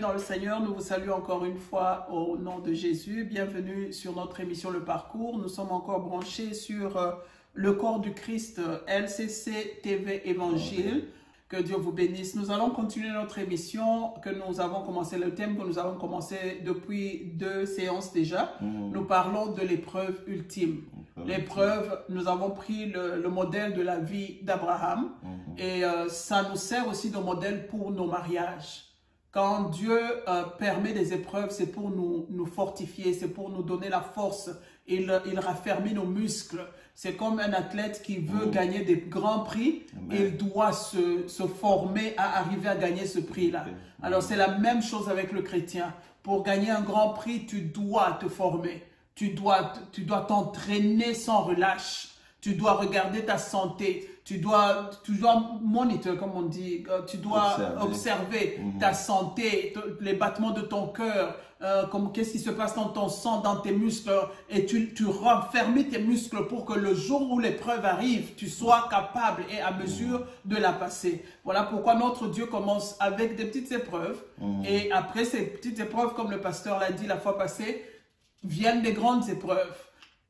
dans le Seigneur, nous vous saluons encore une fois au nom de Jésus. Bienvenue sur notre émission Le Parcours. Nous sommes encore branchés sur le corps du Christ, LCC TV Évangile. Que Dieu vous bénisse. Nous allons continuer notre émission que nous avons commencé, le thème que nous avons commencé depuis 2 séances déjà. Nous parlons de l'épreuve ultime. L'épreuve, nous avons pris le modèle de la vie d'Abraham et ça nous sert aussi de modèle pour nos mariages. Quand Dieu permet des épreuves, c'est pour nous fortifier, c'est pour nous donner la force. Il raffermit nos muscles. C'est comme un athlète qui veut gagner des grands prix. Il doit se former à arriver à gagner ce prix-là. Alors c'est la même chose avec le chrétien. Pour gagner un grand prix, tu dois te former. Tu dois t'entraîner sans relâche. Tu dois regarder ta santé. Tu dois monitor, comme on dit. Tu dois observer ta santé, les battements de ton cœur. Qu'est-ce qui se passe dans ton sang, dans tes muscles. Et tu raffermis tes muscles pour que le jour où l'épreuve arrive, tu sois capable et à mesure de la passer. Voilà pourquoi notre Dieu commence avec des petites épreuves. Et après ces petites épreuves, comme le pasteur l'a dit la fois passée, viennent des grandes épreuves.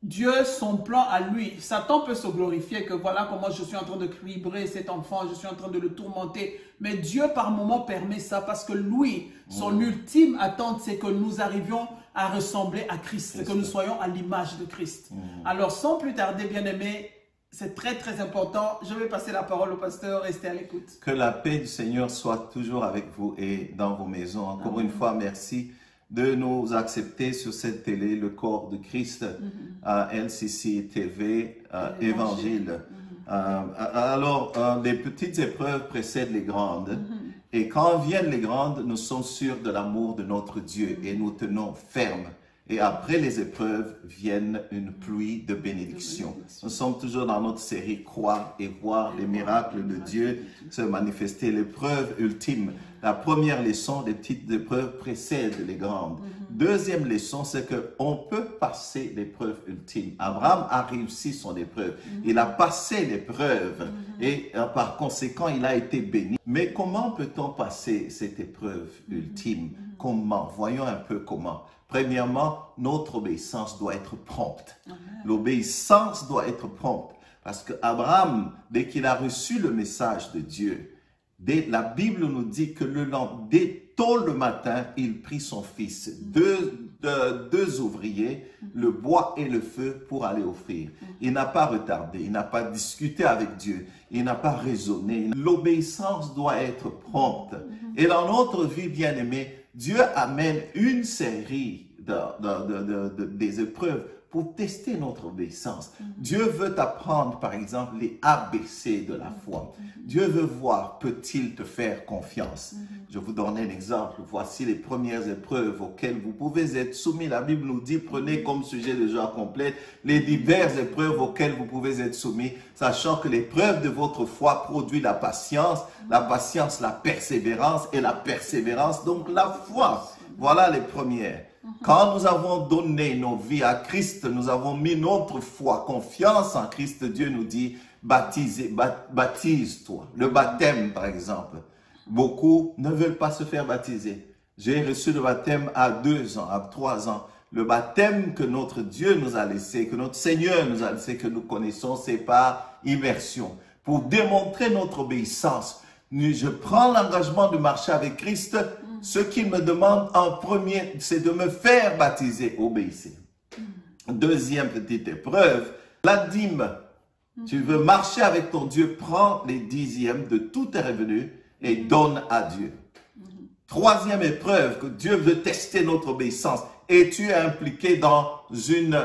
Dieu, son plan à lui, Satan peut se glorifier que voilà comment je suis en train de cribrer cet enfant, je suis en train de le tourmenter. Mais Dieu par moments permet ça parce que lui, son ultime attente, c'est que nous arrivions à ressembler à Christ, que nous soyons à l'image de Christ. Alors sans plus tarder, bien-aimés, c'est très très important. Je vais passer la parole au pasteur, restez à l'écoute. Que la paix du Seigneur soit toujours avec vous et dans vos maisons. Encore une fois, merci de nous accepter sur cette télé, le corps de Christ, à LCC TV Évangile. Alors, les petites épreuves précèdent les grandes. Et quand viennent les grandes, nous sommes sûrs de l'amour de notre Dieu et nous tenons fermes. Et après les épreuves, viennent une pluie de bénédictions. Nous sommes toujours dans notre série « Croire et voir les miracles de Dieu se manifester ». L'épreuve ultime. La première leçon, les petites épreuves précèdent les grandes. Deuxième leçon, c'est qu'on peut passer l'épreuve ultime. Abraham a réussi son épreuve. Il a passé l'épreuve et par conséquent, il a été béni. Mais comment peut-on passer cette épreuve ultime? Comment? Voyons un peu comment. Premièrement, notre obéissance doit être prompte. L'obéissance doit être prompte. Parce que Abraham, dès qu'il a reçu le message de Dieu, la Bible nous dit que dès tôt le matin, il prit son fils, deux ouvriers, le bois et le feu pour aller offrir. Il n'a pas retardé, il n'a pas discuté avec Dieu, il n'a pas raisonné. L'obéissance doit être prompte. Et dans notre vie, bien-aimée, Dieu amène une série des épreuves pour tester notre obéissance. Dieu veut t'apprendre, par exemple, les ABC de la foi. Dieu veut voir, peut-il te faire confiance? Je vous donne un exemple. Voici les premières épreuves auxquelles vous pouvez être soumis. La Bible nous dit, prenez comme sujet de joie complète les diverses épreuves auxquelles vous pouvez être soumis, sachant que l'épreuve de votre foi produit la patience, la persévérance et la persévérance, donc la foi. Voilà les premières. Quand nous avons donné nos vies à Christ, nous avons mis notre foi, confiance en Christ, Dieu nous dit, baptise-toi. Le baptême, par exemple. Beaucoup ne veulent pas se faire baptiser. J'ai reçu le baptême à 2 ans, à 3 ans. Le baptême que notre Dieu nous a laissé, que notre Seigneur nous a laissé, que nous connaissons, c'est par immersion. Pour démontrer notre obéissance, je prends l'engagement de marcher avec Christ. Ce qu'il me demande en premier, c'est de me faire baptiser. Obéissez. Deuxième petite épreuve, la dîme. Tu veux marcher avec ton Dieu, prends les 10e de tous tes revenus et donne à Dieu. Troisième épreuve, que Dieu veut tester notre obéissance. Et tu es impliqué dans une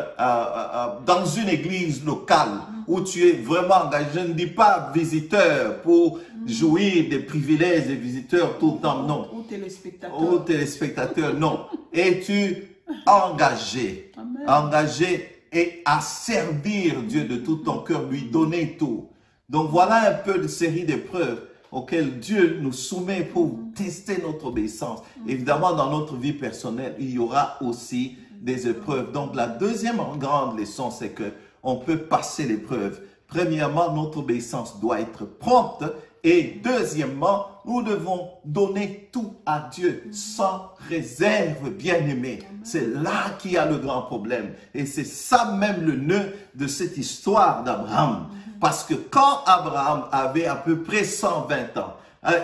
église locale où tu es vraiment engagé. Je ne dis pas visiteur pour jouir des privilèges des visiteurs tout le temps, non. Ou téléspectateur. Ou téléspectateur, non. Et tu engagé, engagé et à servir Dieu de tout ton cœur, lui donner tout. Donc voilà un peu de série d'épreuves auxquelles Dieu nous soumet pour tester notre obéissance. Évidemment, dans notre vie personnelle, il y aura aussi des épreuves. Donc, la deuxième grande leçon, c'est que on peut passer l'épreuve. Premièrement, notre obéissance doit être prompte. Et deuxièmement, nous devons donner tout à Dieu sans réserve, bien-aimé. C'est là qu'il y a le grand problème. Et c'est ça même le nœud de cette histoire d'Abraham. Parce que quand Abraham avait à peu près 120 ans,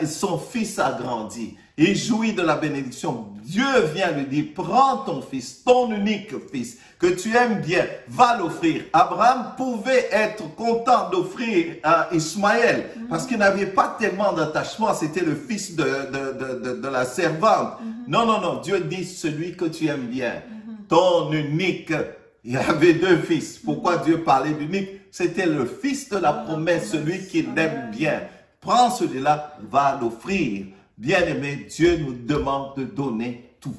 son fils a grandi, il jouit de la bénédiction. Dieu vient lui dire, prends ton fils, ton unique fils, que tu aimes bien, va l'offrir. Abraham pouvait être content d'offrir à Ismaël, parce qu'il n'avait pas tellement d'attachement, c'était le fils de la servante. Non, non, non, Dieu dit, celui que tu aimes bien, ton unique. Il y avait deux fils. Pourquoi Dieu parlait d'unique? C'était le fils de la promesse, celui qu'il aime bien. Prends celui-là, va l'offrir. Bien-aimé, Dieu nous demande de donner tout,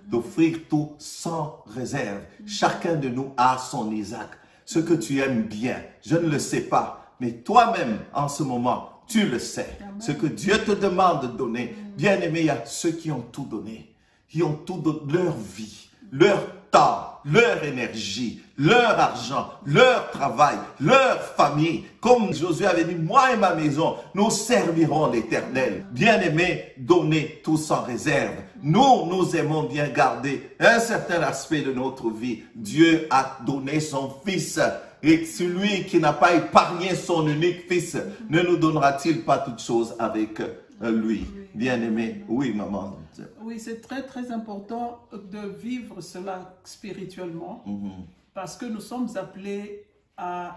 d'offrir tout sans réserve. Chacun de nous a son Isaac, ce que tu aimes bien. Je ne le sais pas, mais toi-même, en ce moment, tu le sais. Ce que Dieu te demande de donner. Bien-aimé, il y a ceux qui ont tout donné, qui ont tout donné, leur vie, leur temps, leur énergie, leur argent, leur travail, leur famille. Comme Josué avait dit, moi et ma maison, nous servirons l'Éternel. Bien-aimés, donnez tout sans réserve. Nous aimons bien garder un certain aspect de notre vie. Dieu a donné son Fils. Et celui qui n'a pas épargné son unique Fils, ne nous donnera-t-il pas toutes choses avec lui? Bien-aimé, oui, maman. Oui, c'est très, très important de vivre cela spirituellement, parce que nous sommes appelés à...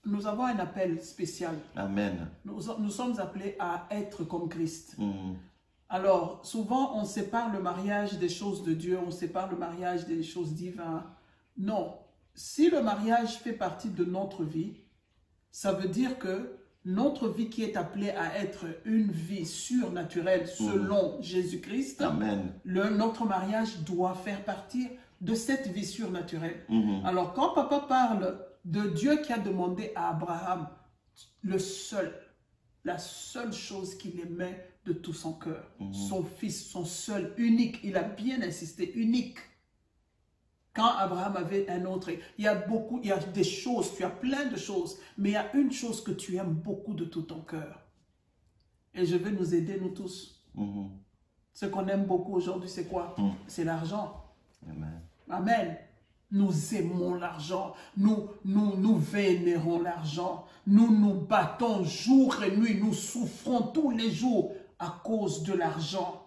Nous avons un appel spécial. Amen. Nous sommes appelés à être comme Christ. Alors, souvent, on sépare le mariage des choses de Dieu, on sépare le mariage des choses divines. Non, si le mariage fait partie de notre vie, ça veut dire que notre vie qui est appelée à être une vie surnaturelle selon Jésus-Christ, notre mariage doit faire partie de cette vie surnaturelle. Alors, quand papa parle de Dieu qui a demandé à Abraham la seule chose qu'il aimait de tout son cœur, son fils, son seul, unique, il a bien insisté, unique. Quand Abraham avait un autre, il y a des choses, tu as plein de choses, mais il y a une chose que tu aimes beaucoup de tout ton cœur. Et je vais nous aider, nous tous. Ce qu'on aime beaucoup aujourd'hui, c'est quoi? C'est l'argent. Amen. Amen. Nous aimons l'argent, nous vénérons l'argent, nous nous battons jour et nuit, nous souffrons tous les jours à cause de l'argent.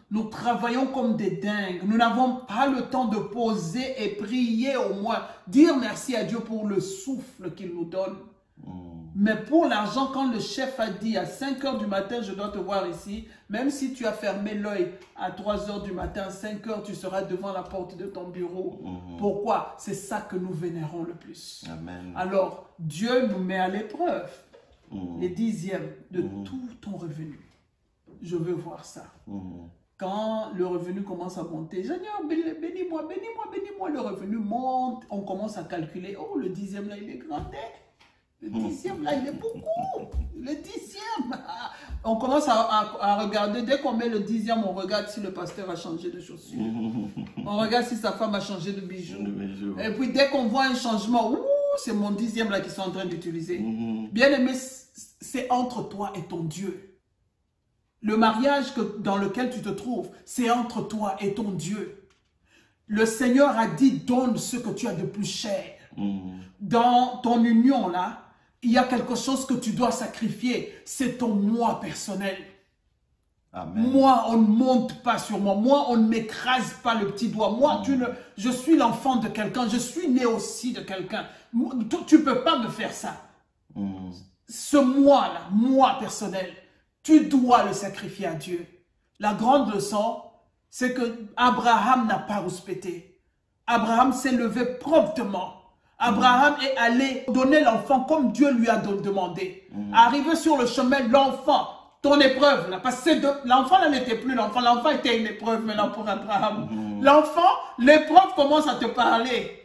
Nous travaillons comme des dingues. Nous n'avons pas le temps de poser et prier au moins. Dire merci à Dieu pour le souffle qu'il nous donne. Mais pour l'argent, quand le chef a dit à 5 h du matin, je dois te voir ici, même si tu as fermé l'œil à 3 h du matin, 5 h, tu seras devant la porte de ton bureau. Pourquoi? C'est ça que nous vénérons le plus. Amen. Alors, Dieu nous met à l'épreuve. Les dixièmes de tout ton revenu. Je veux voir ça. Quand le revenu commence à monter, Seigneur, bénis-moi, bénis-moi, bénis-moi. Le revenu monte, on commence à calculer. Oh, le dixième là, il est grand. Le dixième là, il est beaucoup. Le dixième. On commence à regarder. Dès qu'on met le dixième, on regarde si le pasteur a changé de chaussures. On regarde si sa femme a changé de bijoux. Et puis dès qu'on voit un changement, c'est mon dixième là qu'ils sont en train d'utiliser. Bien aimé, c'est entre toi et ton Dieu. Le mariage dans lequel tu te trouves, c'est entre toi et ton Dieu. Le Seigneur a dit, donne ce que tu as de plus cher. Dans ton union là, il y a quelque chose que tu dois sacrifier. C'est ton moi personnel. Amen. Moi, on ne monte pas sur moi. Moi, on ne m'écrase pas le petit doigt. Moi, je suis l'enfant de quelqu'un. Je suis né aussi de quelqu'un. Tu ne peux pas me faire ça. Ce moi-là, moi personnel, tu dois le sacrifier à Dieu. La grande leçon, c'est que Abraham n'a pas rouspété. Abraham s'est levé promptement. Abraham est allé donner l'enfant comme Dieu lui a demandé. Arrivé sur le chemin, l'enfant, ton épreuve, là, parce que l'enfant n'était plus l'enfant. L'enfant était une épreuve maintenant pour Abraham. L'enfant, l'épreuve commence à te parler.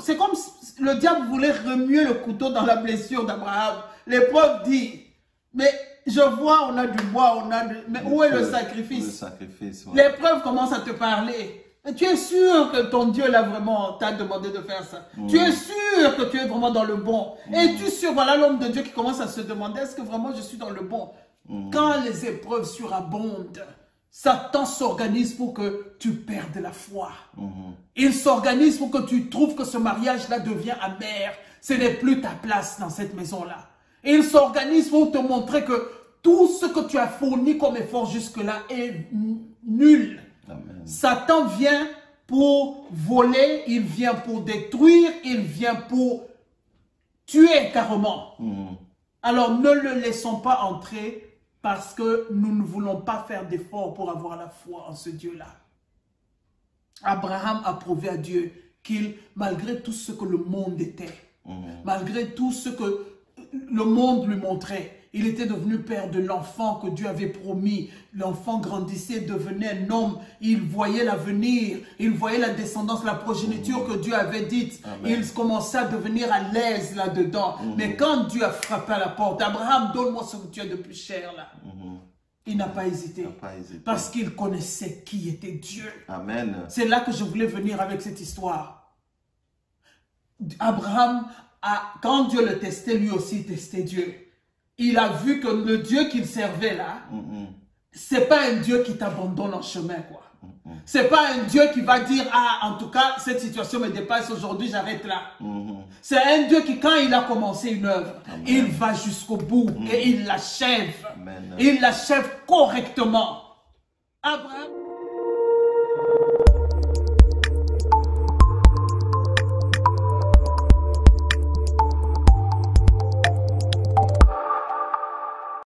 C'est comme si le diable voulait remuer le couteau dans la blessure d'Abraham. L'épreuve dit... Mais je vois, on a du bois, mais où est le sacrifice? L'épreuve commence à te parler. Et tu es sûr que ton Dieu là vraiment t'a demandé de faire ça. Tu es sûr que tu es vraiment dans le bon. Et tu es sûr, voilà l'homme de Dieu qui commence à se demander, est-ce que vraiment je suis dans le bon? Quand les épreuves surabondent, Satan s'organise pour que tu perdes la foi. Il s'organise pour que tu trouves que ce mariage-là devient amer. Ce n'est plus ta place dans cette maison-là. Il s'organise pour te montrer que tout ce que tu as fourni comme effort jusque-là est nul. Amen. Satan vient pour voler, il vient pour détruire, il vient pour tuer carrément. Alors ne le laissons pas entrer parce que nous ne voulons pas faire d'efforts pour avoir la foi en ce Dieu-là. Abraham a prouvé à Dieu qu'il, malgré tout ce que le monde était, malgré tout ce que le monde lui montrait, il était devenu père de l'enfant que Dieu avait promis. L'enfant grandissait, devenait un homme. Il voyait l'avenir. Il voyait la descendance, la progéniture que Dieu avait dite. Amen. Il commençait à devenir à l'aise là-dedans. Mais quand Dieu a frappé à la porte, Abraham, donne-moi ce que tu as de plus cher là. Il n'a pas hésité. Parce qu'il connaissait qui était Dieu. Amen. C'est là que je voulais venir avec cette histoire. Abraham, quand Dieu le testait, lui aussi testait Dieu. Il a vu que le Dieu qu'il servait là, c'est pas un Dieu qui t'abandonne en chemin, quoi. C'est pas un Dieu qui va dire, ah, en tout cas, cette situation me dépasse aujourd'hui, j'arrête là. C'est un Dieu qui, quand il a commencé une œuvre, il va jusqu'au bout et il l'achève. Il l'achève correctement. Abraham...